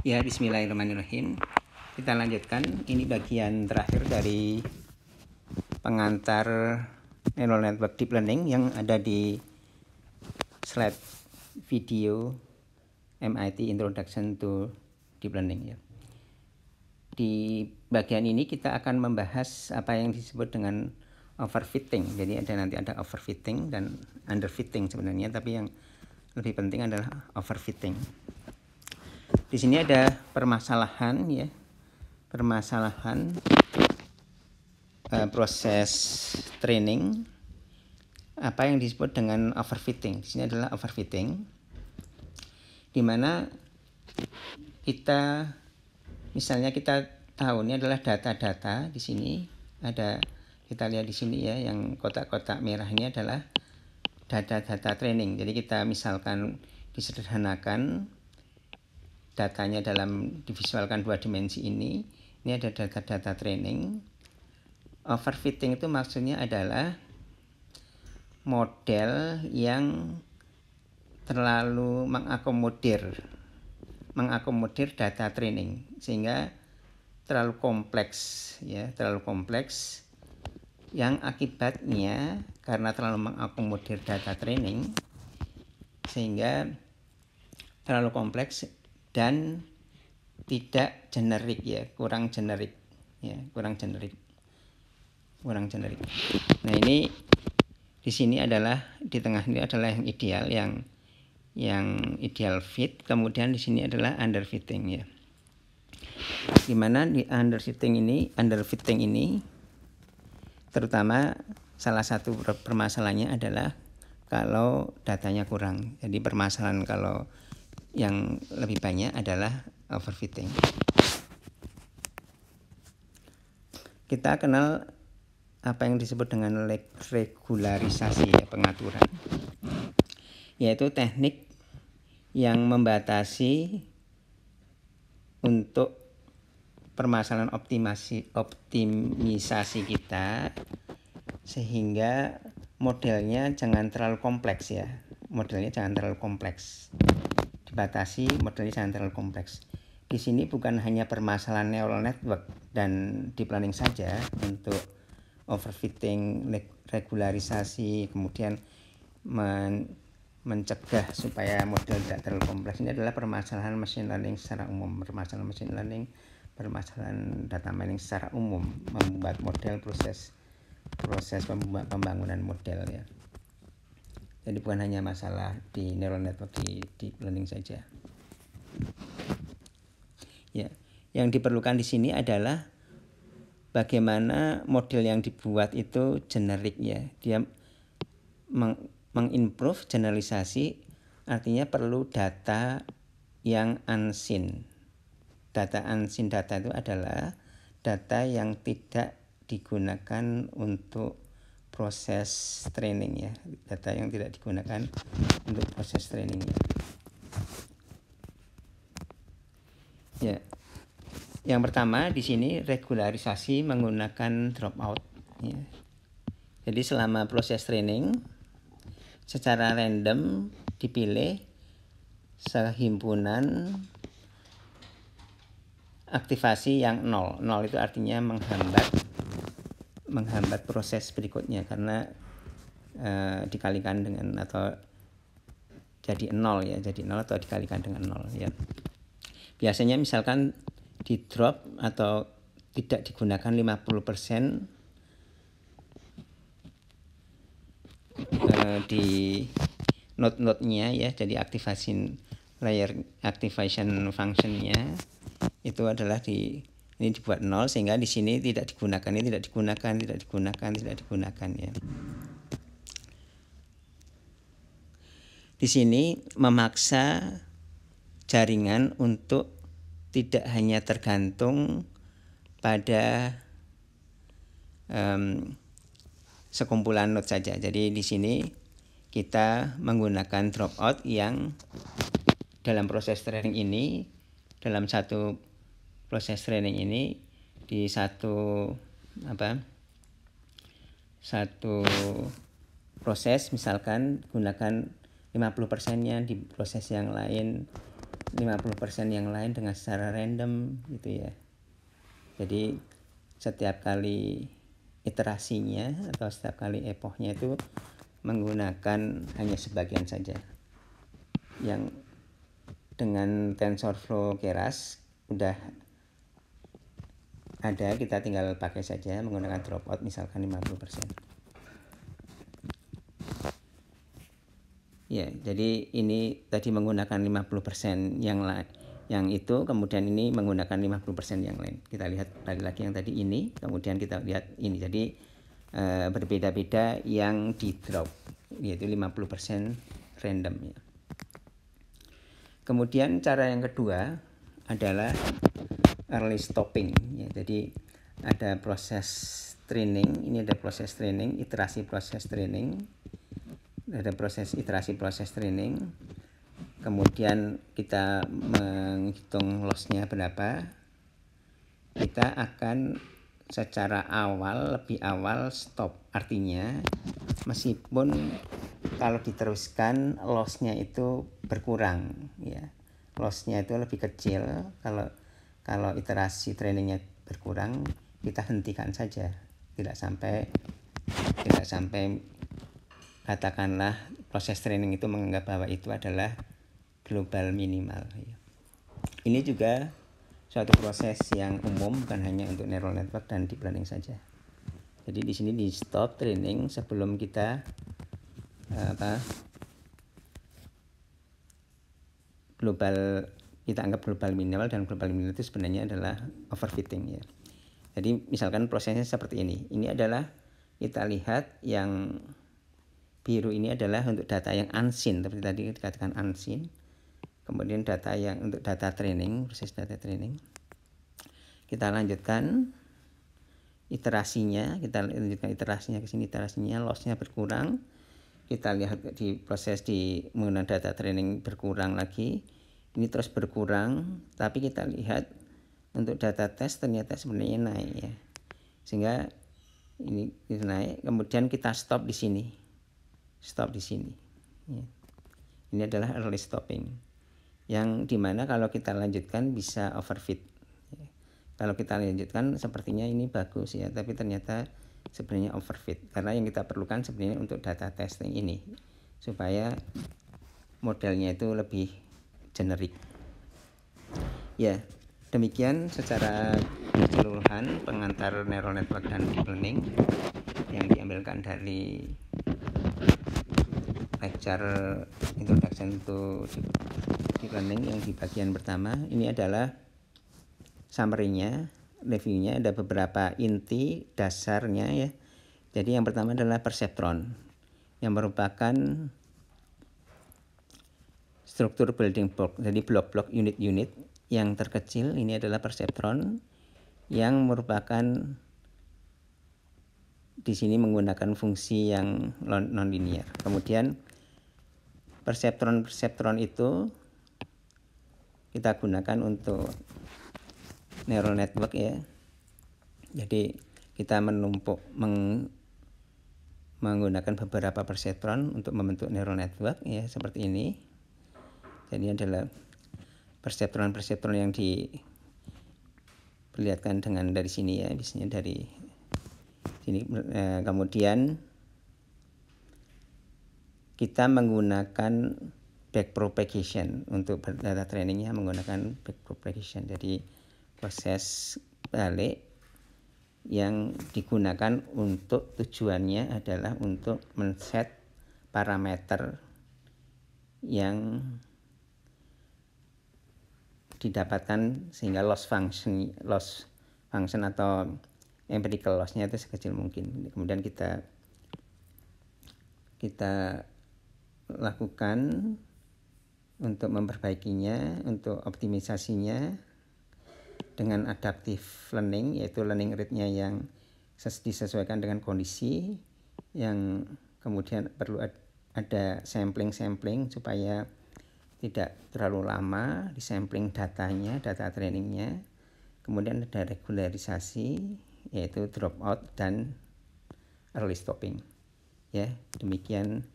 Ya, bismillahirrahmanirrahim. Kita lanjutkan. Ini bagian terakhir dari pengantar neural network deep learning yang ada di slide video MIT Introduction to Deep Learning ya. Di bagian ini kita akan membahas apa yang disebut dengan overfitting. Jadi nanti ada overfitting dan underfitting sebenarnya, tapi yang lebih penting adalah overfitting. Di sini ada permasalahan ya, proses training, apa yang disebut dengan overfitting. Di sini adalah overfitting, di mana misalnya kita tahu ini adalah data-data. Di sini ada, kita lihat di sini ya, yang kotak-kotak merah ini adalah data-data training. Jadi kita misalkan disederhanakan datanya divisualkan 2 dimensi ini ada data-data training. Overfitting itu maksudnya adalah model yang terlalu mengakomodir data training sehingga terlalu kompleks yang akibatnya karena terlalu mengakomodir data training sehingga terlalu kompleks dan tidak generik ya, kurang generik. Nah, ini di sini adalah di tengah ini adalah yang ideal, yang ideal fit. Kemudian di sini adalah underfitting ya. Dimana di underfitting ini terutama salah satu permasalahannya adalah kalau datanya kurang. Jadi permasalahan kalau yang lebih banyak adalah overfitting. Kita kenal apa yang disebut dengan regularisasi ya, pengaturan, yaitu teknik yang membatasi untuk permasalahan optimisasi kita sehingga modelnya jangan terlalu kompleks ya. Dibatasi modelnya jangan terlalu kompleks. Di sini bukan hanya permasalahan neural network dan deep learning saja untuk overfitting, regularisasi, kemudian mencegah supaya model tidak terlalu kompleks. Ini adalah permasalahan machine learning secara umum, permasalahan data mining secara umum, membuat model, proses pembangunan model ya. Jadi bukan hanya masalah di neural network, di deep learning saja. Ya, yang diperlukan di sini adalah bagaimana model yang dibuat itu generik ya. Dia mengimprove generalisasi, artinya perlu data yang unseen. Data itu adalah data yang tidak digunakan untuk proses training ya, data yang tidak digunakan untuk proses training ya. Yang pertama di sini regularisasi menggunakan dropout ya. Jadi selama proses training secara random dipilih sehimpunan aktivasi yang 0. 0 itu artinya menghambat proses berikutnya karena dikalikan dengan atau jadi 0 ya, jadi 0 atau dikalikan dengan 0 ya. Biasanya misalkan di drop atau tidak digunakan 50% di node-nya ya, jadi activation functionnya itu adalah ini dibuat 0 sehingga di sini tidak digunakan ya. Di sini memaksa jaringan untuk tidak hanya tergantung pada sekumpulan node saja. Jadi di sini kita menggunakan dropout yang dalam satu proses training ini di satu proses misalkan gunakan 50%-nya, di proses yang lain 50% yang lain dengan secara random gitu ya. Jadi setiap kali iterasinya atau setiap kali epochnya itu menggunakan hanya sebagian saja. Yang dengan TensorFlow Keras udah ada, kita tinggal pakai saja menggunakan dropout misalkan 50%. Ya, jadi ini tadi menggunakan 50% yang itu, kemudian ini menggunakan 50% yang lain. Kita lihat lagi yang tadi ini, kemudian kita lihat ini. Jadi berbeda-beda yang di drop, yaitu 50% random ya. Kemudian cara yang kedua adalah early stopping ya. Jadi ada proses training, ini ada proses training, iterasi proses training. Ada proses iterasi proses training, kemudian kita menghitung lossnya berapa, kita akan secara awal, lebih awal stop. Artinya meskipun kalau diteruskan lossnya itu berkurang ya, lossnya itu lebih kecil, kalau iterasi trainingnya berkurang, kita hentikan saja, tidak sampai katakanlah proses training itu menganggap bahwa itu adalah global minimal. Ini juga suatu proses yang umum, bukan hanya untuk neural network dan deep learning saja. Jadi di sini di stop training sebelum kita global, kita anggap global minimal, dan global minimal itu sebenarnya adalah overfitting ya. Jadi misalkan prosesnya seperti ini. Ini adalah, kita lihat yang biru ini adalah untuk data yang unseen, seperti tadi dikatakan unseen. Kemudian data yang untuk data training, proses data training. Kita lanjutkan iterasinya, ke sini, iterasinya lossnya berkurang. Kita lihat di proses di menggunakan data training berkurang lagi. Ini terus berkurang, tapi kita lihat untuk data test ternyata sebenarnya naik ya. Sehingga ini naik, kemudian kita stop di sini. Stop di sini ya. Ini adalah early stopping, yang dimana kalau kita lanjutkan bisa overfit ya. Kalau kita lanjutkan sepertinya ini bagus ya, tapi ternyata sebenarnya overfit, karena yang kita perlukan sebenarnya untuk data testing ini supaya modelnya itu lebih generik ya. Demikian secara keseluruhan pengantar neural network dan deep learning yang diambilkan dari lecture Introduction to Deep Learning yang di bagian pertama. Ini adalah summary-nya, review-nya, ada beberapa inti dasarnya ya. Jadi yang pertama adalah perceptron, yang merupakan struktur building block. Jadi blok-blok unit-unit yang terkecil ini adalah perceptron, yang merupakan di sini menggunakan fungsi yang non-linear. Kemudian perseptron itu kita gunakan untuk neural network ya. Jadi kita menggunakan beberapa perseptron untuk membentuk neural network ya, seperti ini. Jadi adalah perseptron yang diperlihatkan dengan dari sini ya, biasanya dari sini. Kemudian kita menggunakan backpropagation untuk data trainingnya, menggunakan backpropagation. Jadi proses balik yang digunakan untuk tujuannya adalah untuk men-set parameter yang didapatkan sehingga loss function atau empirical lossnya itu sekecil mungkin. Kemudian kita lakukan untuk memperbaikinya, untuk optimisasinya dengan adaptive learning, yaitu learning rate-nya yang disesuaikan dengan kondisi, yang kemudian perlu ada sampling supaya tidak terlalu lama di sampling datanya, data trainingnya. Kemudian ada regularisasi, yaitu dropout dan early stopping ya. Demikian